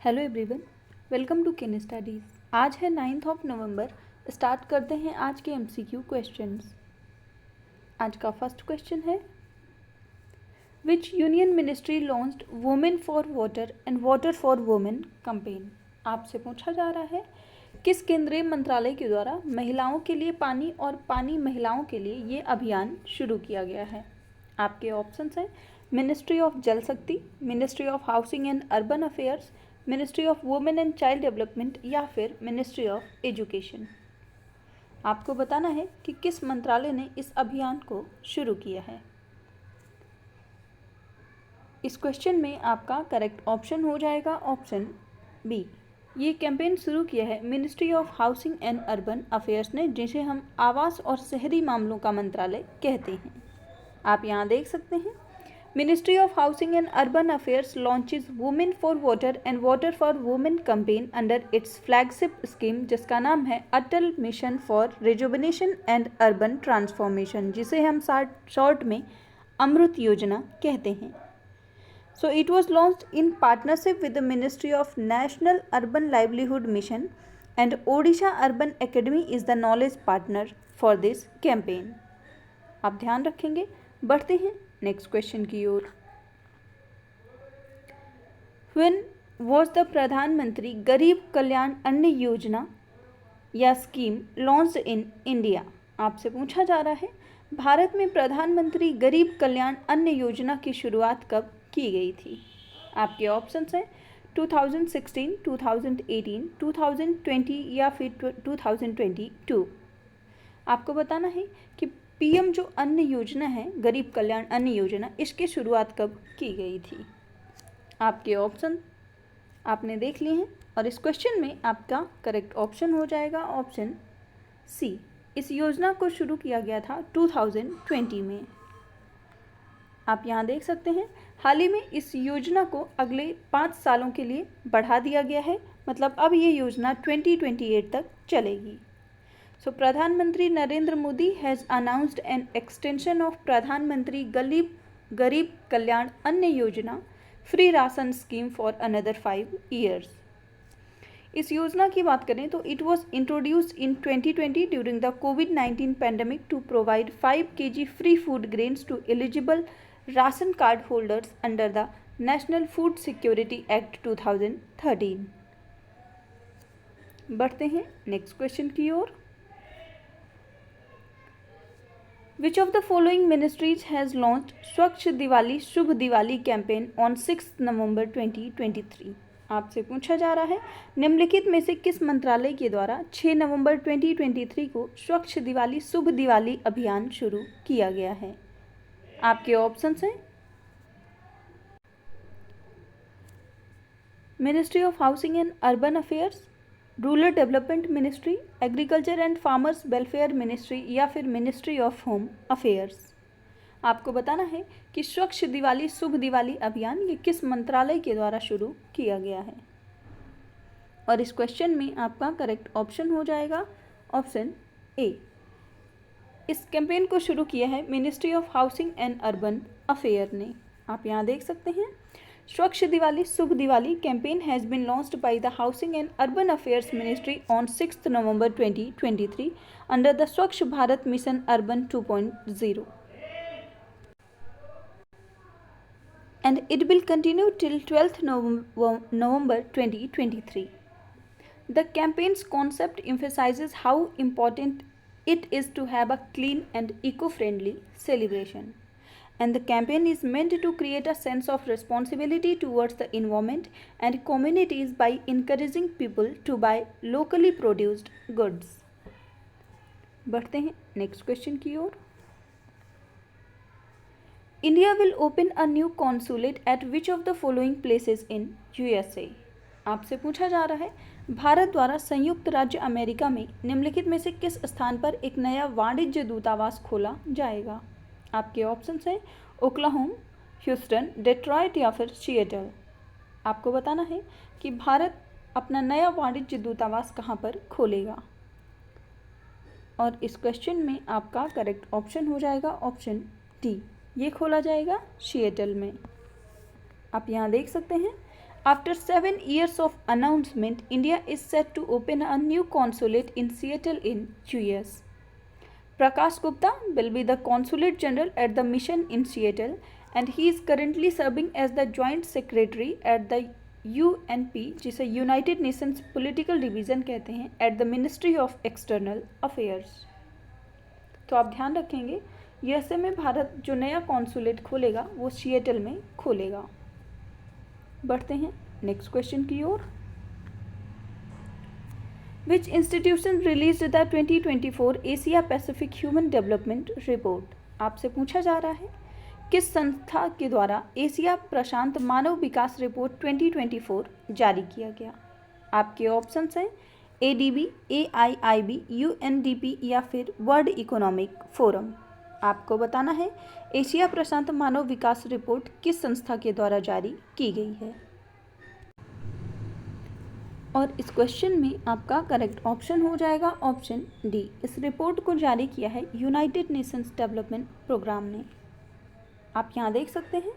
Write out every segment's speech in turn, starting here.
Hello everyone, welcome to किन studies. आज है 9 नवंबर। स्टार्ट करते हैं आज के एमसीक्यू क्वेश्चंस। आज का फर्स्ट क्वेश्चन है, विच union ministry launched women for water and water for women campaign. आपसे पूछा जा रहा है किस केंद्रीय मंत्रालय के द्वारा महिलाओं के लिए पानी और पानी महिलाओं के लिए ये अभियान शुरू किया गया है। आपके ऑप्शंस हैं मिनिस्ट्री ऑफ जल शक्ति, ministry of housing and urban affairs, ministry of women and child development या फिर मिनिस्ट्री ऑफ एजुकेशन। आपको बताना है कि किस मंत्रालय ने इस अभियान को शुरू किया है। इस क्वेश्चन में आपका करेक्ट ऑप्शन हो जाएगा ऑप्शन बी। ये कैंपेन शुरू किया है ministry of housing and urban affairs ने, जिसे हम आवास और शहरी मामलों का मंत्रालय कहते हैं। आप यहाँ देख सकते हैं, Ministry of Housing and Urban Affairs launches Women for Water and Water for Women campaign under its flagship scheme, जिसका नाम है Atal mission for rejuvenation and urban transformation, जिसे हम शॉर्ट में अमृत योजना कहते हैं। So it was launched in partnership with the Ministry of National Urban Livelihood Mission and Odisha Urban Academy is the knowledge partner for this campaign। आप ध्यान रखेंगे। बढ़ते हैं नेक्स्ट क्वेश्चन की ओर। व्हेन वॉज द प्रधानमंत्री गरीब कल्याण अन्न योजना या स्कीम लॉन्च इन इंडिया। आपसे पूछा जा रहा है भारत में प्रधानमंत्री गरीब कल्याण अन्न योजना की शुरुआत कब की गई थी। आपके ऑप्शंस हैं 2016, 2018, 2020 या फिर 2022। आपको बताना है कि पीएम जो अन्न योजना है, गरीब कल्याण अन्न योजना, इसकी शुरुआत कब की गई थी। आपके ऑप्शन आपने देख लिए हैं और इस क्वेश्चन में आपका करेक्ट ऑप्शन हो जाएगा ऑप्शन सी। इस योजना को शुरू किया गया था 2020 में। आप यहाँ देख सकते हैं हाल ही में इस योजना को अगले 5 सालों के लिए बढ़ा दिया गया है, मतलब अब ये योजना 2028 तक चलेगी। So Pradhan Mantri Narendra Modi has announced an extension of Pradhan Mantri Garib Kalyan Anna Yojana free ration scheme for another 5 years। इस योजना की बात करें तो it was introduced in 2020 during the कोविड-19 pandemic to provide 5 kg free food grains to eligible ration card holders under the national food security act 2013। बढ़ते हैं next question की ओर। Which of the following ministries has launched स्वच्छ दिवाली शुभ Diwali campaign on 6 नवंबर 2023। आपसे पूछा जा रहा है निम्नलिखित में से किस मंत्रालय के द्वारा 6 नवंबर 2023 को स्वच्छ दिवाली शुभ दिवाली अभियान शुरू किया गया है। आपके ऑप्शंस हैं ministry of housing and urban affairs, rural development ministry, agriculture and farmers welfare ministry या फिर मिनिस्ट्री ऑफ होम अफेयर्स। आपको बताना है कि स्वच्छ दिवाली शुभ दिवाली अभियान ये किस मंत्रालय के द्वारा शुरू किया गया है और इस क्वेश्चन में आपका करेक्ट ऑप्शन हो जाएगा ऑप्शन ए। इस कैंपेन को शुरू किया है ministry of housing and urban affair ने। आप यहाँ देख सकते हैं स्वच्छ दिवाली शुभ Diwali campaign has been launched by the Housing and Urban Affairs Ministry on 6th November 2023 under the Swachh Bharat Mission Urban 2.0 and it will continue till 12th November 2023. The campaign's concept emphasizes how important it is to have a clean and eco-friendly celebration. And the campaign is meant to create a sense of responsibility towards the environment and communities by encouraging people to buy locally produced goods। बढ़ते हैं next question की ओर। India will open a new consulate at which of the following places in USA। आपसे पूछा जा रहा है भारत द्वारा संयुक्त राज्य अमेरिका में निम्नलिखित में से किस स्थान पर एक नया वाणिज्य दूतावास खोला जाएगा। आपके ऑप्शंस हैं ओक्लाहोमा, ह्यूस्टन, डेट्रॉयट या फिर सिएटल। आपको बताना है कि भारत अपना नया वाणिज्य दूतावास कहाँ पर खोलेगा और इस क्वेश्चन में आपका करेक्ट ऑप्शन हो जाएगा ऑप्शन डी। ये खोला जाएगा सिएटल में। आप यहाँ देख सकते हैं After 7 years of announcement, India is set to open a new consulate in Seattle in US. Prakash Gupta will be the Consulate General at the mission in Seattle, and he is currently serving as the Joint Secretary at the UNP, जिसे United Nations political division कहते हैं, at the ministry of external affairs. तो आप ध्यान रखेंगे, USA में भारत जो नया कॉन्सुलेट खोलेगा वो सिएटल में खोलेगा। बढ़ते हैं नेक्स्ट क्वेश्चन की ओर। Which institution released the 2024 Asia Pacific human development report? आपसे पूछा जा रहा है किस संस्था के द्वारा एशिया प्रशांत मानव विकास रिपोर्ट 2024 जारी किया गया? आपके ऑप्शंस हैं ADB, AIIB, UNDP या फिर वर्ल्ड इकोनॉमिक फोरम। आपको बताना है एशिया प्रशांत मानव विकास रिपोर्ट किस संस्था के द्वारा जारी की गई है। और इस क्वेश्चन में आपका करेक्ट ऑप्शन हो जाएगा ऑप्शन डी। इस रिपोर्ट को जारी किया है यूनाइटेड नेशंस डेवलपमेंट प्रोग्राम ने। आप यहाँ देख सकते हैं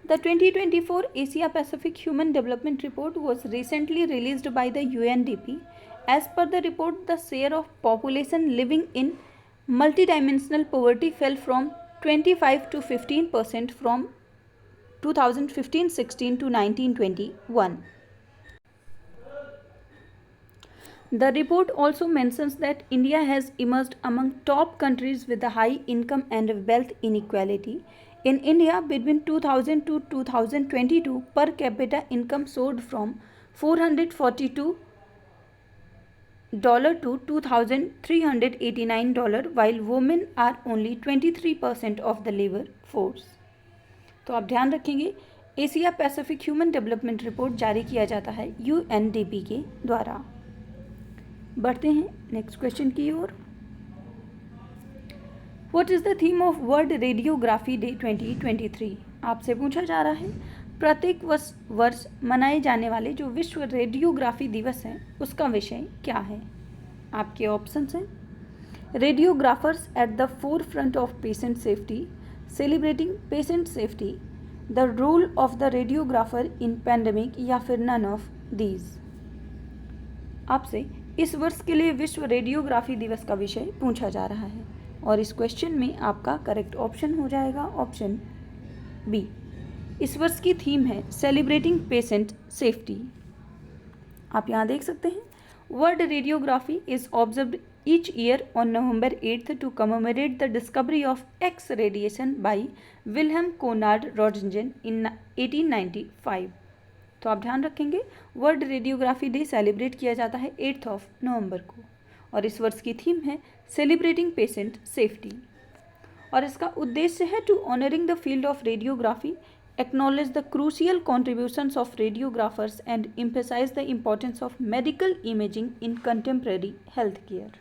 the 2024 Asia Pacific human development report was recently released by the UNDP। As per the report the share of population living in multidimensional poverty fell from 25 to 15% from 2015-16 to 1921. The report also mentions that India has emerged among top countries with a high income and wealth inequality. In India, between 2000 to 2022, per capita income soared from $442 to $2,389, while women are only 23% of the labor force. तो आप ध्यान रखेंगे Asia Pacific human development report जारी किया जाता है UNDP के द्वारा। बढ़ते हैं नेक्स्ट क्वेश्चन की ओर। What is the theme of world radiography day 2023? आपसे पूछा जा रहा है प्रत्येक वर्ष मनाए जाने वाले जो विश्व रेडियोग्राफी दिवस है उसका विषय क्या है? आपके ऑप्शंस हैं radiographers at the forefront of patient safety, celebrating patient safety, the role of the radiographer in pandemic या फिर नन ऑफ दीज। आपसे इस वर्ष के लिए विश्व रेडियोग्राफी दिवस का विषय पूछा जा रहा है और इस क्वेश्चन में आपका करेक्ट ऑप्शन हो जाएगा ऑप्शन बी। इस वर्ष की थीम है सेलिब्रेटिंग पेशेंट सेफ्टी। आप यहाँ देख सकते हैं world radiography is observed each year on November 8 to commemorate the discovery of X radiation by Wilhelm Conrad Roentgen in 1895। तो आप ध्यान रखेंगे वर्ल्ड रेडियोग्राफी डे सेलिब्रेट किया जाता है 8 नवंबर को और इस वर्ष की थीम है सेलिब्रेटिंग पेशेंट सेफ्टी और इसका उद्देश्य है to honoring the field of radiography, acknowledge the crucial contributions of radiographers and emphasize the importance of medical imaging in contemporary healthcare.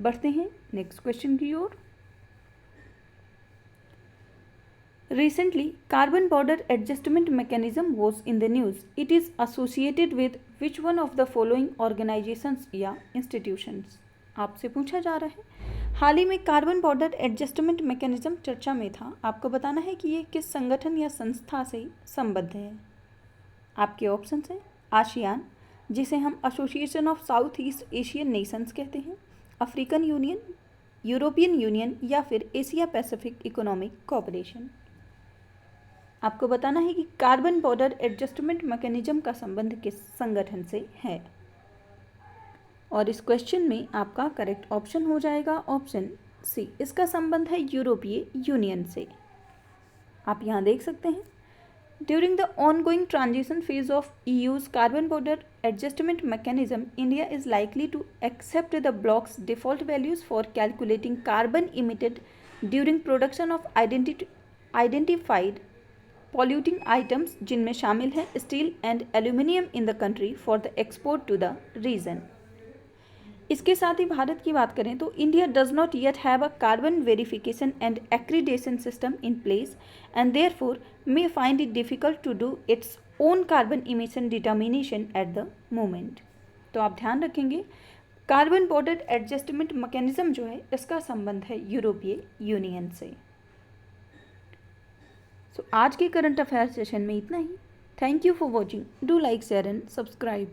बढ़ते हैं नेक्स्ट क्वेश्चन की ओर। Recently, carbon border adjustment mechanism was in the news. It is associated with which one of the following organizations या institutions? आपसे पूछा जा रहा है हाल ही में कार्बन बॉर्डर एडजस्टमेंट मैकेनिज्म चर्चा में था। आपको बताना है कि ये किस संगठन या संस्था से संबद्ध है। आपके ऑप्शंस हैं आसियान, जिसे हम association of south east Asian Nations कहते हैं, अफ्रीकन यूनियन, यूरोपियन यूनियन या फिर एशिया पैसिफिक इकोनॉमिक कॉरपोरेशन। आपको बताना है कि कार्बन बॉर्डर एडजस्टमेंट मैकेनिज्म का संबंध किस संगठन से है और इस क्वेश्चन में आपका करेक्ट ऑप्शन हो जाएगा ऑप्शन सी। इसका संबंध है यूरोपीय यूनियन से। आप यहाँ देख सकते हैं during the ongoing transition phase of EU's carbon border adjustment mechanism, India is likely to accept the bloc's default values for calculating carbon emitted during production of identified polluting items, जिनमें शामिल है steel and aluminium in the country for the export to the region. इसके साथ ही भारत की बात करें तो India does not yet have a carbon verification and accreditation system in place and therefore may find it difficult to do its own carbon emission determination at the moment. तो आप ध्यान रखेंगे कार्बन बॉर्डर एडजस्टमेंट मैकेनिज्म जो है इसका संबंध है यूरोपीय यूनियन से। आज के करंट अफेयर सेशन में इतना ही। Thank you for watching. Do like, share and subscribe.